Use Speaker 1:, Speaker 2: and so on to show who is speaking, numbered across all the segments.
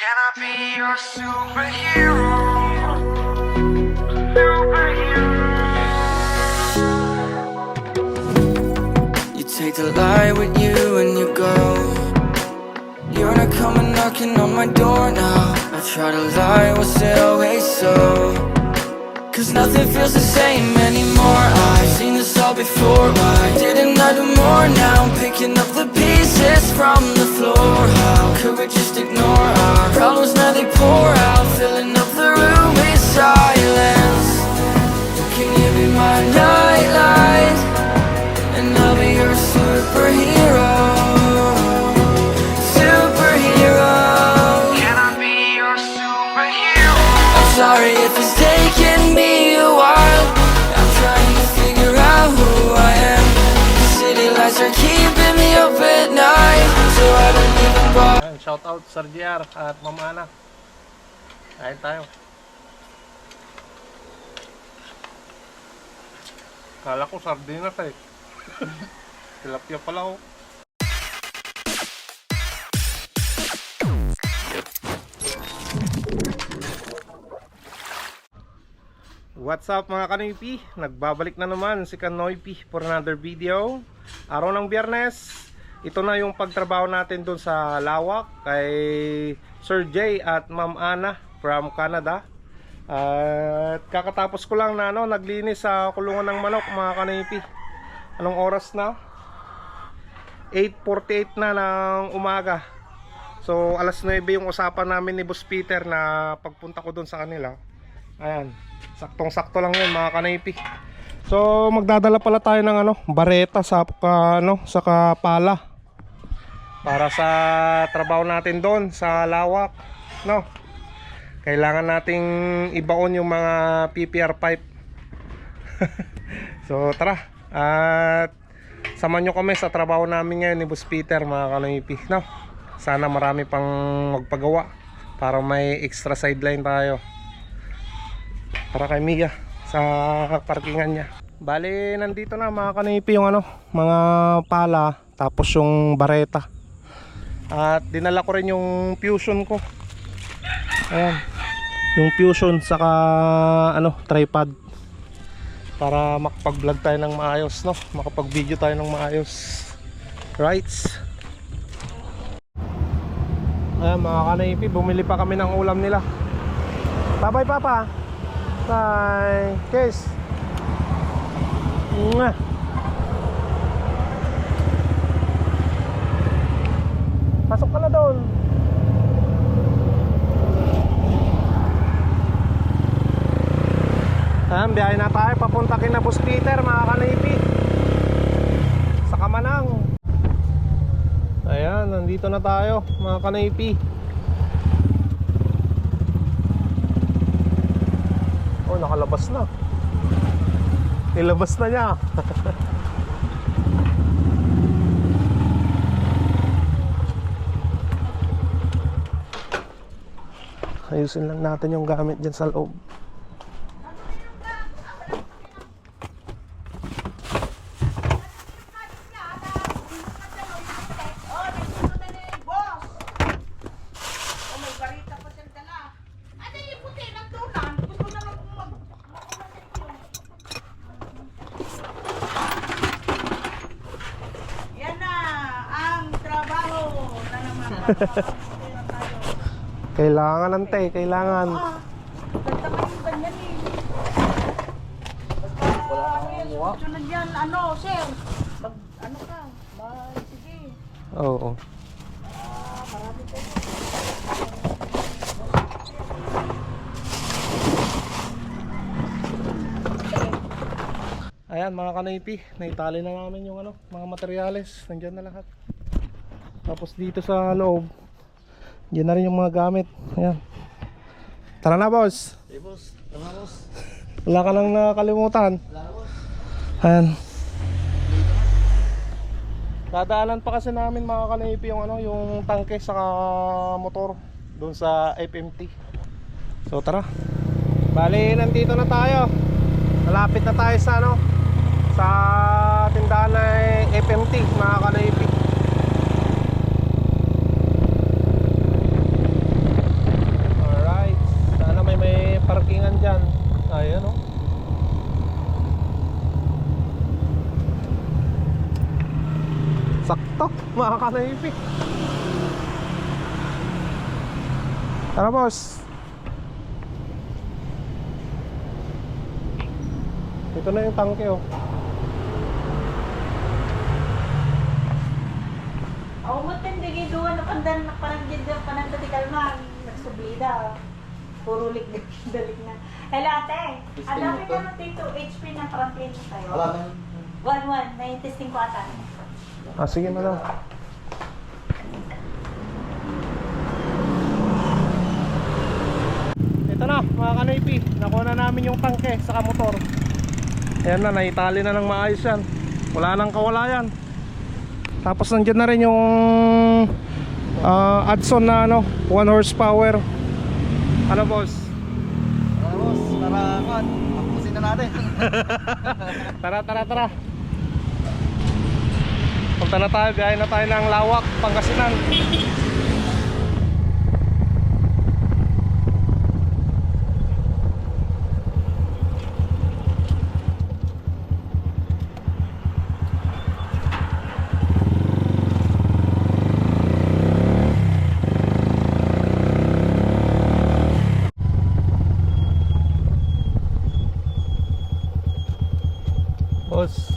Speaker 1: Can I be your superhero? Superhero. You take the light with you and you go. You're not coming knocking on my door now. I try to lie, was it always so? Cause nothing feels the same anymore. I've seen this all before. Why didn't I do more? Now I'm picking up the pieces from the floor. How could we just ignore our problems? Now they pour out, filling up the room with silence. Can you be my nightlight? And I'll be your superhero. Superhero. Can I be your superhero? I'm sorry if it's taking me a while. I'm trying to figure out who I am. The city lights are keeping me up at night, so I don't even bother.
Speaker 2: Shout out Sir JR at Ma'am Ana. Kain tayo. Kala ko sardinas eh. Tilapia pala oh. What's up mga kanoypi? Nagbabalik na naman si Kanoypi for another video. Araw ng Biyernes. Ito na yung pagtrabaho natin doon sa Lawak kay Sir J at Ma'am Ana from Canada. At kakatapos ko lang na naglinis sa kulungan ng manok mga kanoypi. Anong oras na? 8:48 na ng umaga. So alas 9 yung usapan namin ni Boss Peter na pagpunta ko doon sa kanila. Ayan, saktong-sakto lang yun mga kanaypi. So magdadala pala tayo ng bareta sa sa kapala para sa trabaho natin doon sa Lawak, no. Kailangan nating ibaon yung mga PPR pipe. So tara, at samahan nyo kami sa trabaho namin ngayon ni Boss Peter mga kanaypi, no. Sana marami pang magpagawa para may extra sideline tayo para kay Mia sa parkingan niya. Bali nandito na mga kanipi yung mga pala, tapos yung bareta. At dinala ko rin yung fusion ko. Ayan, yung fusion saka tripod para makapag-vlog tayo ng maayos, no? Makapag-video tayo ng maayos. Right? Ayan mga kanipi, bumili pa kami ng ulam nila. Bye-bye papa. Bye. Kiss. Mwah. Pasok ka na doon. Ayan, biyahe na tayo papunta kina Boss Peter mga kanipi sa Kamanang. Ayan, nandito na tayo mga kanipi. Oh, nakalabas na. Ilabas na niya. Ayusin lang natin yung gamit dyan sa loob. Kailangan ante, kailangan.
Speaker 3: Sunod yan, sir? Ka? Sige.
Speaker 2: Oo. Ayan mga kanipi, naitali na namin yung mga materyales. Nandiyan na lahat. Tapos dito sa loob, diyan na rin yung mga gamit. Ayan. Tara na boss.
Speaker 4: Hey boss, tama boss.
Speaker 2: Wala ka nang nakalimutan.
Speaker 4: Wala na boss.
Speaker 2: Ayan. Dadaanan pa kasi namin mga kanipi yung yung tangke sa motor doon sa FMT. So tara. Bali nandito na tayo. Malapit na tayo sa sa tindahan ng FMT mga kanipi. mga kanoypi. Tara boss. Ito na yung tangke oh.
Speaker 3: Ako mo tindigin doon na pandan na parang ganda panandatikal man. Nagsublida. Puro dalik na. Hello ate. Alam mo ka dito HP na parang plain tayo.
Speaker 4: Wala na.
Speaker 3: 1-1. May testing ko ata.
Speaker 2: Ah, sige madam. Ito na mga kanoypi, nakuha na namin yung tangke sa motor. Ayan na, naitali na ng maayos yan. Wala nang kawalayan. Tapos nandiyan na rin yung Adson na ano, 1 horsepower. Ano boss?
Speaker 4: Boss, tara kan. Tapusin na natin.
Speaker 2: Tara. Punta na tayo, biyahe na tayo ng Lawak, Pangasinan. Boss.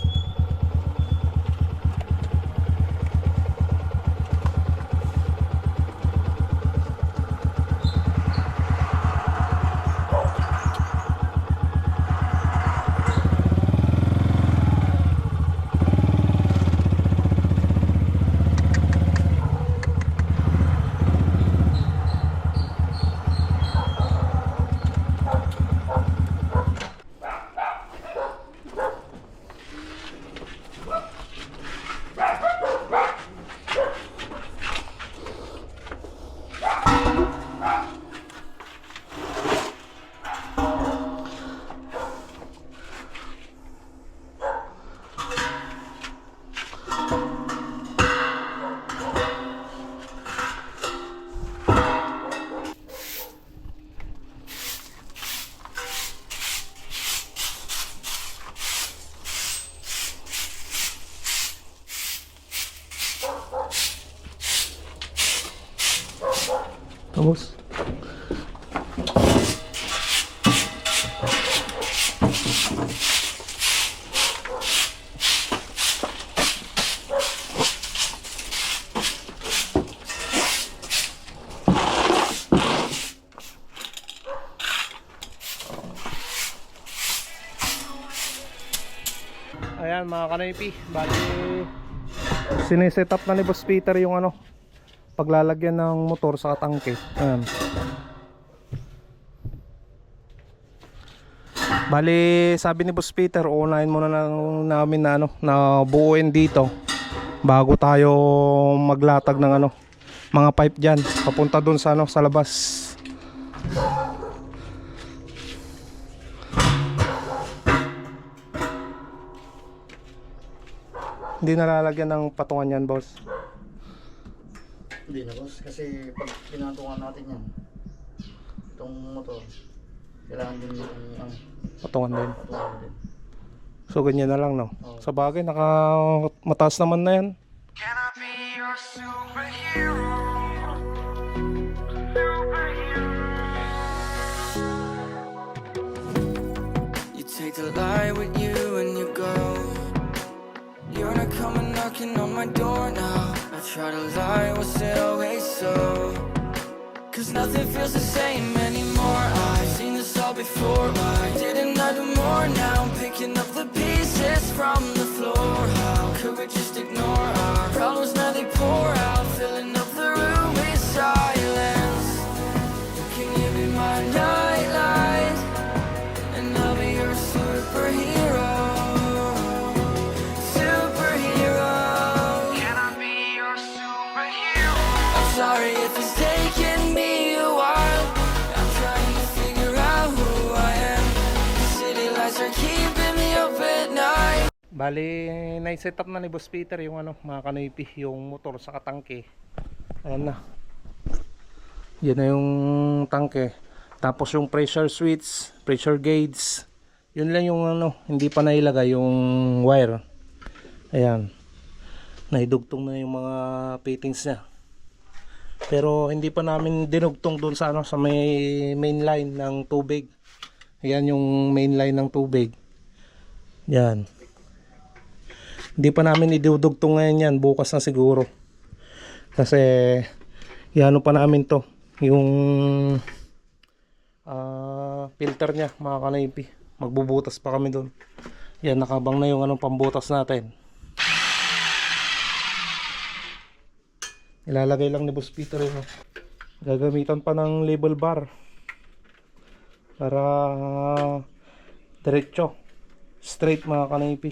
Speaker 2: Vamos. Ayan mga kanoypi, bali siniset up na ni Boss Peter yung ano, paglalagyan ng motor sa tangke. Ayan. Bali sabi ni Boss Peter, uunahin muna namin na ano, na buuin dito bago tayo maglatag ng ano, mga pipe diyan papunta dun sa ano, sa labas. Hindi nalalagyan ng patungan yan, boss.
Speaker 4: Hindi na boss, kasi pag pinatungan natin yan, itong motor, kailangan din yung
Speaker 2: Patungan din.
Speaker 4: patungan din.
Speaker 2: So ganyan na lang, no?
Speaker 4: Oo.
Speaker 2: Sa bagay, mataas naman na yan.
Speaker 1: Can I be your superhero? You take the light with you and you go. You're not coming knocking on my door now. I try to lie, was it always so? Cause nothing feels the same anymore. I've seen this all before. Why didn't I do more? Now I'm picking up the pieces from the floor. How could we just ignore our problems? Now they pour out, filling up the room with silence. Can you be my nightlight? And I'll be your superhero. Sorry if it's taking me a while. I'm trying to figure out who I am. The city lights are keeping me up at night.
Speaker 2: Bali, nai-set up na ni Boss Peter yung ano, mga kanoypi, yung motor sa tangke. Ayan na. Yan na yung tangke. Tapos yung pressure switch, pressure gauge. Yun lang yung ano, hindi pa nailagay yung wire. Ayan. naidugtong na yung mga fittings niya. Pero hindi pa namin dinugtong doon sa ano, sa may main line ng tubig. Ayan yung main line ng tubig. Yan. Hindi pa namin idudugtong ngayon yan, bukas na siguro. Kasi iano pa namin to, yung filter niya, mga kanaypi. Magbubutas pa kami doon. Yan, nakabang na yung anong pambutas natin. Ilalagay lang ni Boss Peter yun. Gagamitan pa ng label bar para diretso, straight, mga kanaypi.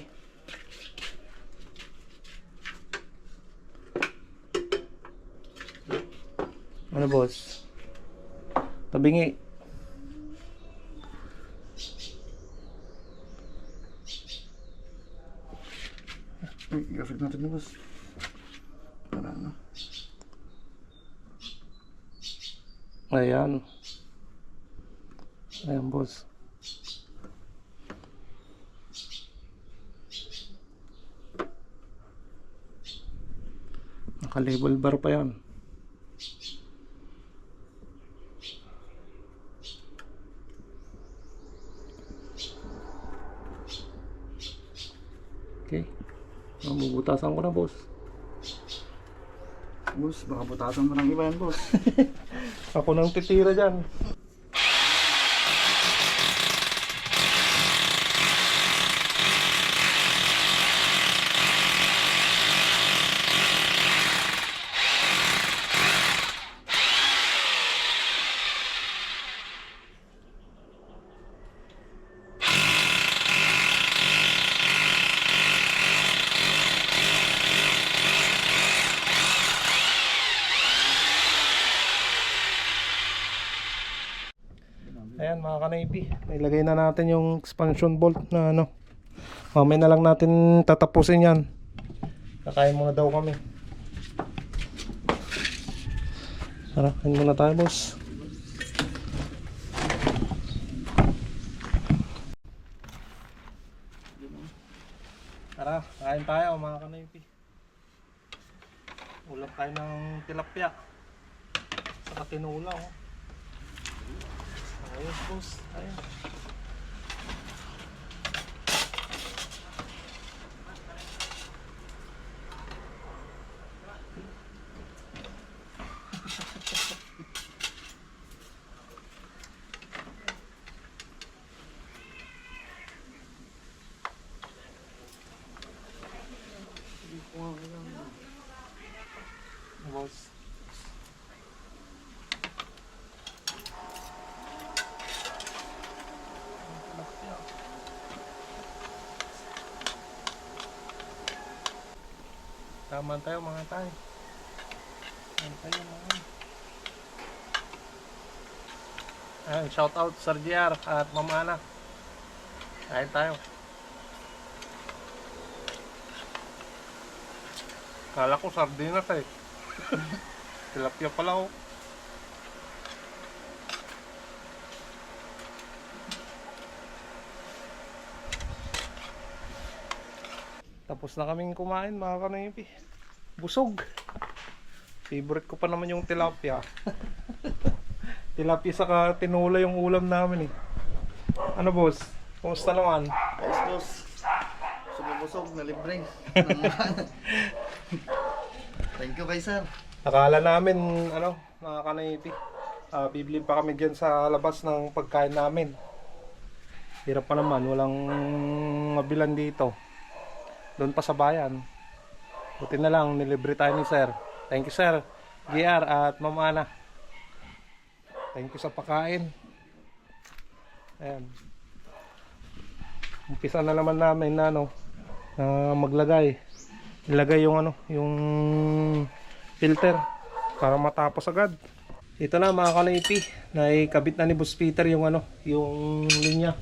Speaker 2: Ano boss? Tabingi.
Speaker 4: Graphic natin na boss. Para ano?
Speaker 2: Ayan. Ayan boss. Naka-label bar pa yan. Okay. Mabubutasan ko na boss.
Speaker 4: Boss, baka butasan mo ng iba yan boss.
Speaker 2: Ako nang titira dyan. Ayan mga kanaypi, ilagay na natin yung expansion bolt na ano. Mamaya na lang natin tatapusin yan. Kakain muna daw kami. Tara, kain muna tayo boss. Tara, kain tayo mga kanaypi. Ulam tayo ng tilapia. Saka tinula oh. Ayos boss, ayun. Boss. Tama tayo mga tayo. Tama tayo mga. Ayan, shout out Sir JR at Mama Ana. Kain tayo. Kala ko sardinas eh. Tilapia pala oh. Tapos na kaming kumain mga kanaypi. Busog. Favorite ko pa naman yung tilapia. Tilapia saka tinula yung ulam namin eh. Ano boss? Kumusta naman?
Speaker 4: Ayos boss. Sumubusog na libre. Thank you kay sir.
Speaker 2: Akala namin ano mga kanaypi, bibili pa kami dyan sa labas ng pagkain namin. Hirap pa naman, walang mabilan dito. Doon pa sa bayan. Buti na lang, nilibre tayo ni sir. Thank you sir, JR at Ma'am Ana. Thank you sa pagkain. Ayan. Umpisa na naman namin na ano, maglagay. Ilagay yung ano, yung filter para matapos agad. Ito na mga kanaypi, naikabit na ni Boss Peter yung ano, yung linya.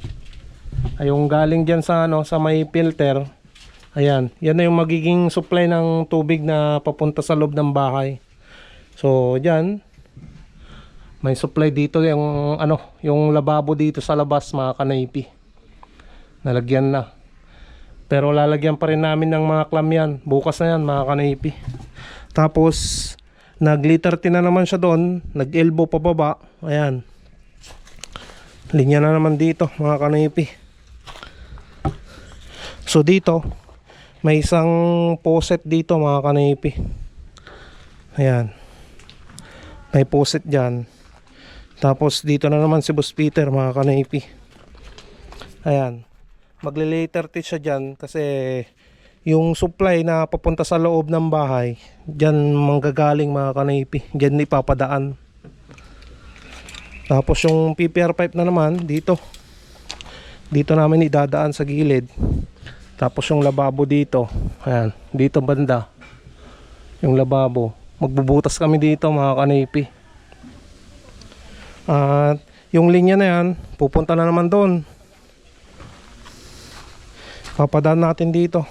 Speaker 2: Ay yung galing diyan sa ano, sa may filter. Ayan, yan na yung magiging supply ng tubig na papunta sa loob ng bahay. So, diyan may supply dito yung ano, yung lababo dito sa labas mga kanaypi. Nalagyan na. Pero lalagyan pa rin namin ng mga clam yan. Bukas na yan mga kanipi. Tapos nag-liter na naman siya doon. Nag-elbow pababa. Ayan. Linya na naman dito mga kanipi. So dito may isang poset dito mga kanipi. Ayan. May poset dyan. Tapos dito na naman si Boss Peter mga kanipi. Ayan. Magle-later siya dyan kasi yung supply na papunta sa loob ng bahay dyan manggagaling mga kanipi. Dyan ipapadaan. Tapos yung PPR pipe na naman dito. Dito namin idadaan sa gilid. Tapos yung lababo dito. Ayan. Dito banda. Yung lababo. Magbubutas kami dito mga kanipi. At yung linya na yan pupunta na naman doon. Papadaan natin dito.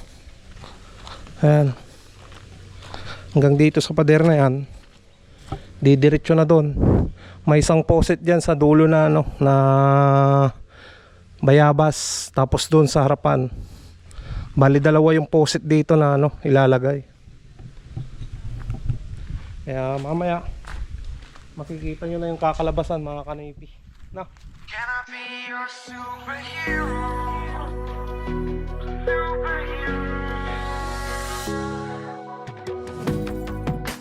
Speaker 2: Ayan. Hanggang dito sa pader na yan. Didiretso na doon. May isang poset dyan sa dulo na ano, na bayabas. Tapos doon sa harapan. Bali dalawa yung poset dito na ano, ilalagay. Kaya mamaya makikita nyo na yung kakalabasan mga kanipi. Na.
Speaker 1: Can I be your superhero?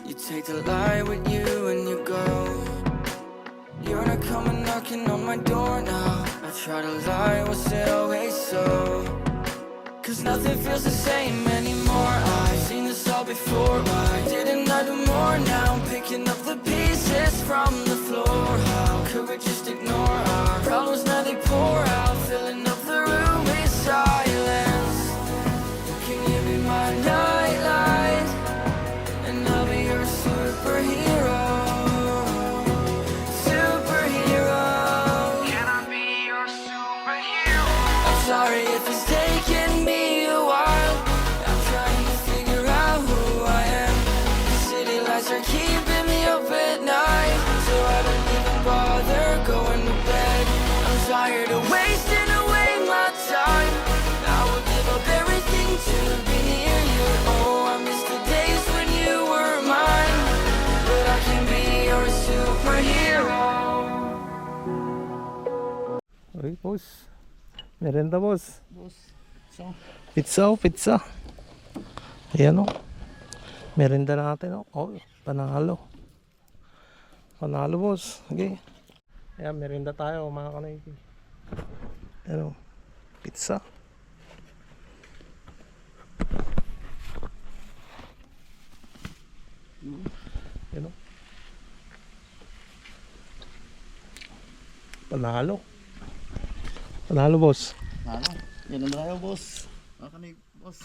Speaker 1: You take the light with you and you go. You're not coming knocking on my door now. I try to lie, was it always so? Cause nothing feels the same anymore. I've seen this all before. Why didn't I do more? Now I'm picking up the pieces from the floor. How could we just ignore our problems? Now they pour out, filling up the room with silence. Can you be my nightlight? And I'll be your superhero. Superhero. Can I be your superhero? I'm sorry if it's taking me a while. I'm trying to figure out who I am. The city lights are keeping me up at night, so I don't even bother going to bed. I'm tired of wasting away my time. I would give up everything to be near you. Oh, I miss the days when you were mine, but I can be your superhero.
Speaker 2: Uy, boss. Merenda, boss.
Speaker 4: Boss. So,
Speaker 2: Pizza. Ayan o. Merenda natin o. Oh, panalo. Panalo, boss. Okay. Ayan, merenda tayo mga kanipi. Ayan o. Pizza. Ayan o. Panalo, boss.
Speaker 4: ano? Yan ang tayo, boss. Makanig, boss.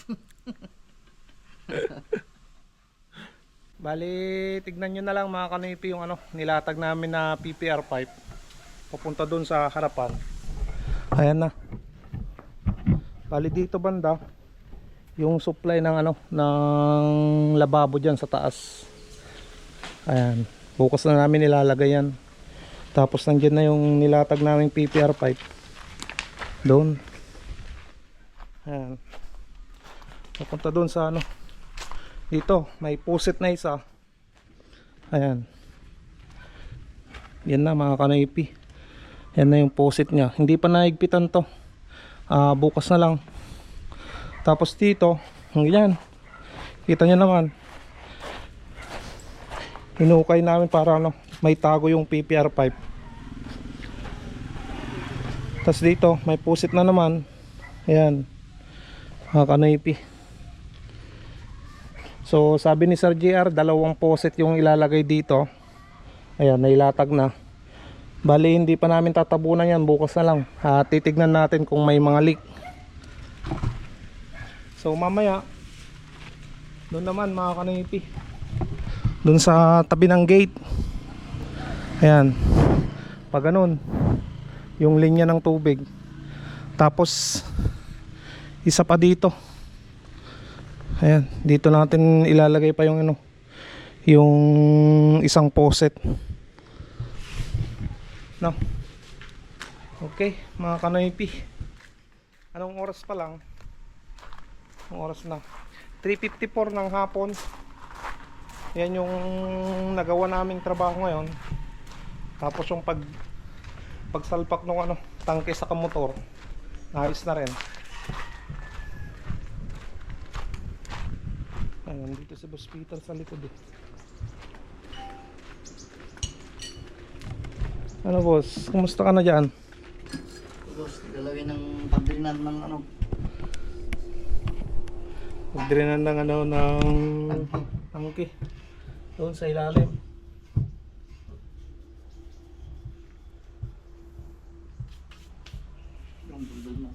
Speaker 2: Bali, tignan nyo na lang mga kanipi yung ano, nilatag namin na PPR pipe. Papunta dun sa harapan. Ayan na. Bali dito banda, yung supply ng ano, ng lababo dyan sa taas. Ayan. Bukas na namin nilalagay yan. Tapos nandiyan na yung nilatag naming PPR pipe. Doon. Ayan. Papunta doon sa ano. Dito, may poset na isa. Ayan. Yan na mga kanipi. Yan na yung poset niya. Hindi pa naigpitan to. Bukas na lang. Tapos dito, yan. Kita nyo naman. Hinukay namin para ano, may tago yung PPR pipe. Tapos dito, may poset na naman. Ayan. Mga kanipi. So sabi ni Sir JR, dalawang poset yung ilalagay dito. Ayan, nailatag na. Bali hindi pa namin tatabunan yan, bukas na lang. Titignan natin kung may mga leak. So mamaya doon naman mga kanipi, doon sa tabi ng gate. Ayan. Pag ganun, yung linya ng tubig. Tapos isa pa dito. Ayan, dito natin ilalagay pa yung ano, yung isang poset. No. Okay, mga kanoypi. Anong oras pa lang? Ang oras na 3:54 ng hapon. Yan yung nagawa naming trabaho ngayon. Tapos yung pagsalpak ng ano, tangke sa kamotor, naayos na rin. Ayun, dito si Boss Peter sa likod eh. Ano boss, kumusta ka na dyan?
Speaker 4: Boss, lalagay ng pagdrinan ng ano.
Speaker 2: Pagdrinan ng ano, ng tangke doon sa ilalim.
Speaker 4: Yung bulbul mo.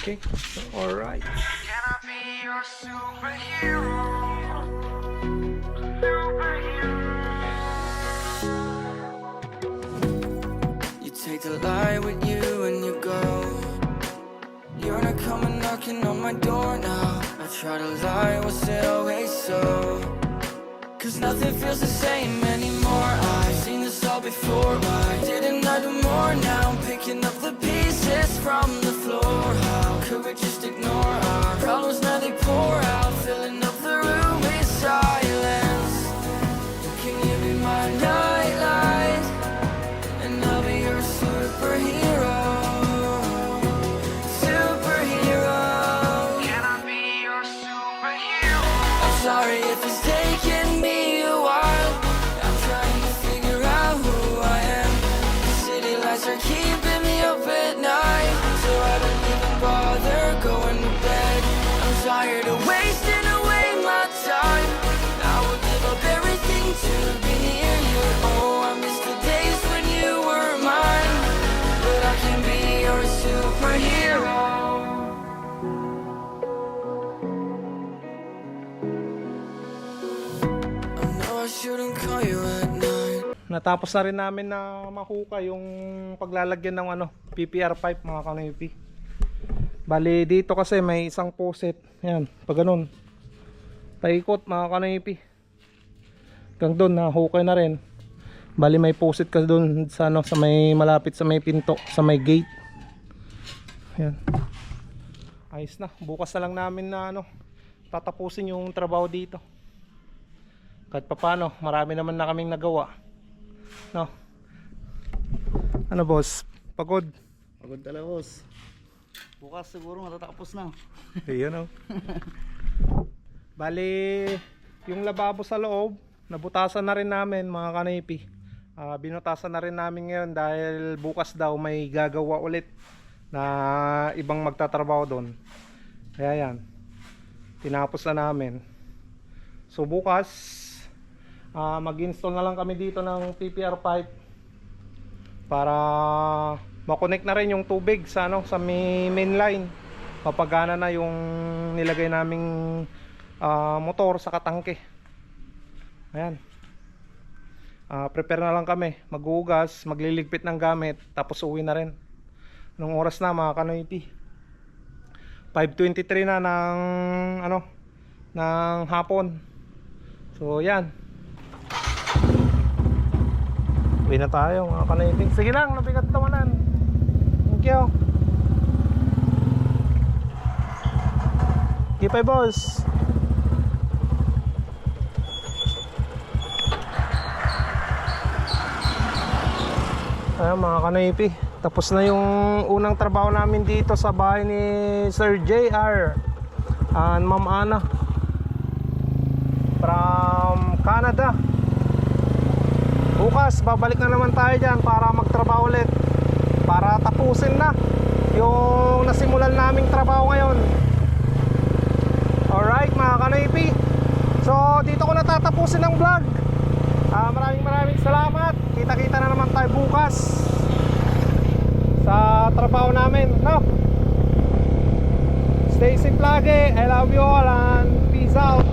Speaker 2: Okay, alright.
Speaker 1: Can I be your superhero? You take the light with you and you go. You're not coming knocking on my door now. I try to lie, was it always so? Cause nothing feels the same anymore. I've seen this all before. Why didn't I do more? Now I'm picking up the pieces from the floor. How could we just ignore our problems? Now they pour out, filling up the room with silence. Can you be my nightlight? And I'll be your superhero. Superhero. Can I be your superhero? I'm sorry if it's taking me a while. I'm trying to figure out who I am. The city lights are keeping me up at night, so I don't even bother going to bed. I'm tired of wasting away my time. I would give up everything to be near you. Oh, I miss the days when you were mine, but I can be your superhero. I know I shouldn't call you at night.
Speaker 2: Natapos na rin namin na mahukay yung paglalagyan ng ano, PPR pipe mga kanoypi. Bali dito kasi may isang poset. Yan, pag ganun. Paikot mga kanoypi. Hanggang doon nahukay na rin. Bali may poset ka doon sa ano, sa may malapit sa may pinto, sa may gate. Yan. Ayos na. Bukas na lang namin na ano, tatapusin yung trabaho dito. Kahit papano, marami naman na kaming nagawa. No. Ano boss? Pagod?
Speaker 4: Pagod talaga boss. Bukas siguro matatapos na.
Speaker 2: Ayan o. Bali, yung lababo sa loob, nabutasan na rin namin mga kanipi. Binutasan na rin namin ngayon dahil bukas daw may gagawa ulit na ibang magtatrabaho doon. Kaya yan, tinapos na namin. So bukas, mag-install na lang kami dito ng PPR pipe para makonect na rin yung tubig sa ano, sa main line. Papagana na yung nilagay naming motor sa katangke. Ayan. Prepare na lang kami, maghugas, magliligpit ng gamit, tapos uwi na rin. Anong oras na mga kanoypi? 5:23 na ng ano, ng hapon. So yan. Uwi na tayo mga kanoypi. Sige lang, nabigat tawanan. Thank you. Keep it boss. Ayan mga kanoypi, tapos na yung unang trabaho namin dito sa bahay ni Sir JR and Ma'am Ana from Canada. Bukas babalik na naman tayo dyan para magtrabaho ulit, para tapusin na yung nasimulan naming trabaho ngayon. Alright mga kanoypi, so dito ko natatapusin ang vlog. Maraming salamat. Kita-kita na naman tayo bukas sa trabaho namin, no? Stay safe lagi. I love you all and peace out.